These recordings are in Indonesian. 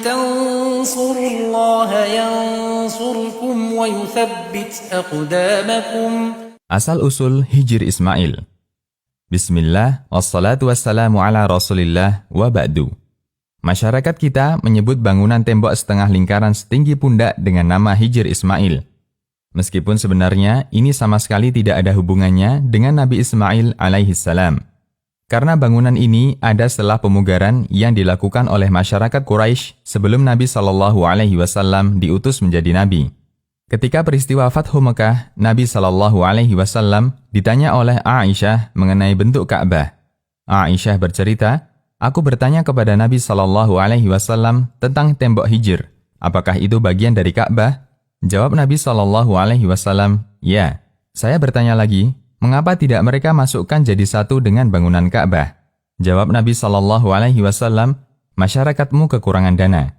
تنصروا الله ينصركم ويثبت أقدامكم. Asal-usul Hijr Ismail. Bismillah, wassalatu wassalamu ala rasulillah, wa ba'du. Masyarakat kita menyebut bangunan tembok setengah lingkaran setinggi pundak dengan nama Hijr Ismail. Meskipun sebenarnya ini sama sekali tidak ada hubungannya dengan Nabi Ismail alaihissalam. Karena bangunan ini ada setelah pemugaran yang dilakukan oleh masyarakat Quraisy sebelum Nabi SAW diutus menjadi Nabi. Ketika peristiwa Fathu Mekah, Nabi SAW ditanya oleh Aisyah mengenai bentuk Ka'bah. Aisyah bercerita, "Aku bertanya kepada Nabi SAW tentang tembok Hijr. Apakah itu bagian dari Ka'bah?" Jawab Nabi SAW, "Ya." Saya bertanya lagi, "Mengapa tidak mereka masukkan jadi satu dengan bangunan Ka'bah?" Jawab Nabi SAW, "Masyarakatmu kekurangan dana."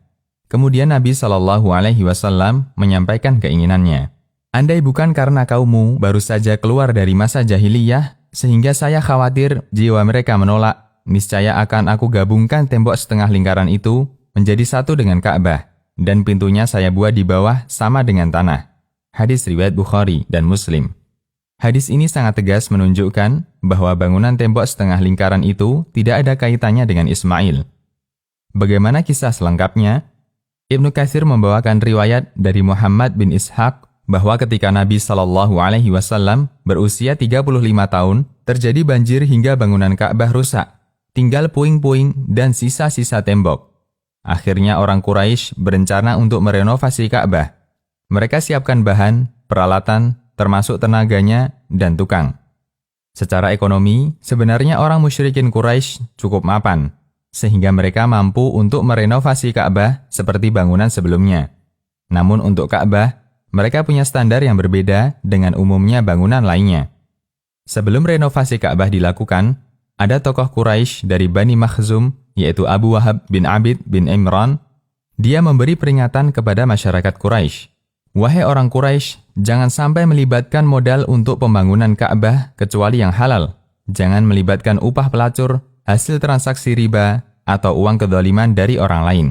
Kemudian Nabi SAW menyampaikan keinginannya. "Andai bukan karena kaummu baru saja keluar dari masa jahiliyah, sehingga saya khawatir jiwa mereka menolak, niscaya akan aku gabungkan tembok setengah lingkaran itu menjadi satu dengan Ka'bah, dan pintunya saya buat di bawah sama dengan tanah." Hadis riwayat Bukhari dan Muslim. Hadis ini sangat tegas menunjukkan bahwa bangunan tembok setengah lingkaran itu tidak ada kaitannya dengan Ismail. Bagaimana kisah selengkapnya? Ibnu Katsir membawakan riwayat dari Muhammad bin Ishaq bahwa ketika Nabi SAW berusia 35 tahun, terjadi banjir hingga bangunan Ka'bah rusak, tinggal puing-puing dan sisa-sisa tembok. Akhirnya orang Quraisy berencana untuk merenovasi Ka'bah. Mereka siapkan bahan, peralatan, termasuk tenaganya dan tukang. Secara ekonomi, sebenarnya orang musyrikin Quraisy cukup mapan, sehingga mereka mampu untuk merenovasi Ka'bah seperti bangunan sebelumnya. Namun untuk Ka'bah, mereka punya standar yang berbeda dengan umumnya bangunan lainnya. Sebelum renovasi Ka'bah dilakukan, ada tokoh Quraisy dari Bani Makhzum, yaitu Abu Wahab bin Abid bin Imran. Dia memberi peringatan kepada masyarakat Quraisy. "Wahai orang Quraisy, jangan sampai melibatkan modal untuk pembangunan Ka'bah kecuali yang halal. Jangan melibatkan upah pelacur, hasil transaksi riba, atau uang kedzaliman dari orang lain."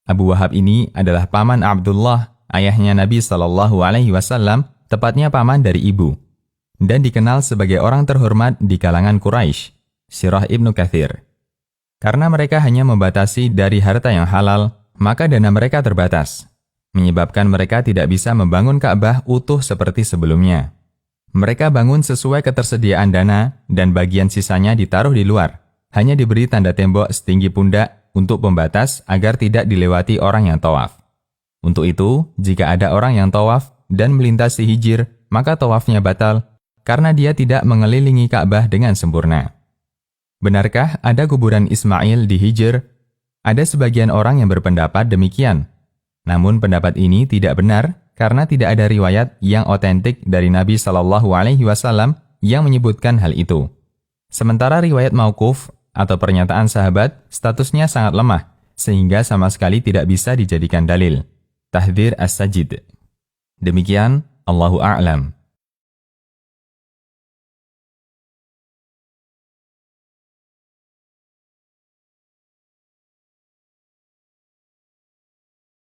Abu Wahab ini adalah paman Abdullah, ayahnya Nabi SAW, tepatnya paman dari ibu, dan dikenal sebagai orang terhormat di kalangan Quraisy. Sirah Ibnu Katsir. Karena mereka hanya membatasi dari harta yang halal, maka dana mereka terbatas, menyebabkan mereka tidak bisa membangun Ka'bah utuh seperti sebelumnya. Mereka bangun sesuai ketersediaan dana dan bagian sisanya ditaruh di luar. Hanya diberi tanda tembok setinggi pundak untuk pembatas agar tidak dilewati orang yang tawaf. Untuk itu, jika ada orang yang tawaf dan melintasi Hijr, maka tawafnya batal karena dia tidak mengelilingi Ka'bah dengan sempurna. Benarkah ada kuburan Ismail di Hijr? Ada sebagian orang yang berpendapat demikian. Namun pendapat ini tidak benar karena tidak ada riwayat yang otentik dari Nabi SAW yang menyebutkan hal itu. Sementara riwayat mauquf atau pernyataan sahabat statusnya sangat lemah sehingga sama sekali tidak bisa dijadikan dalil. Tahdhir As-Sajid. Demikian, Allahu a'lam.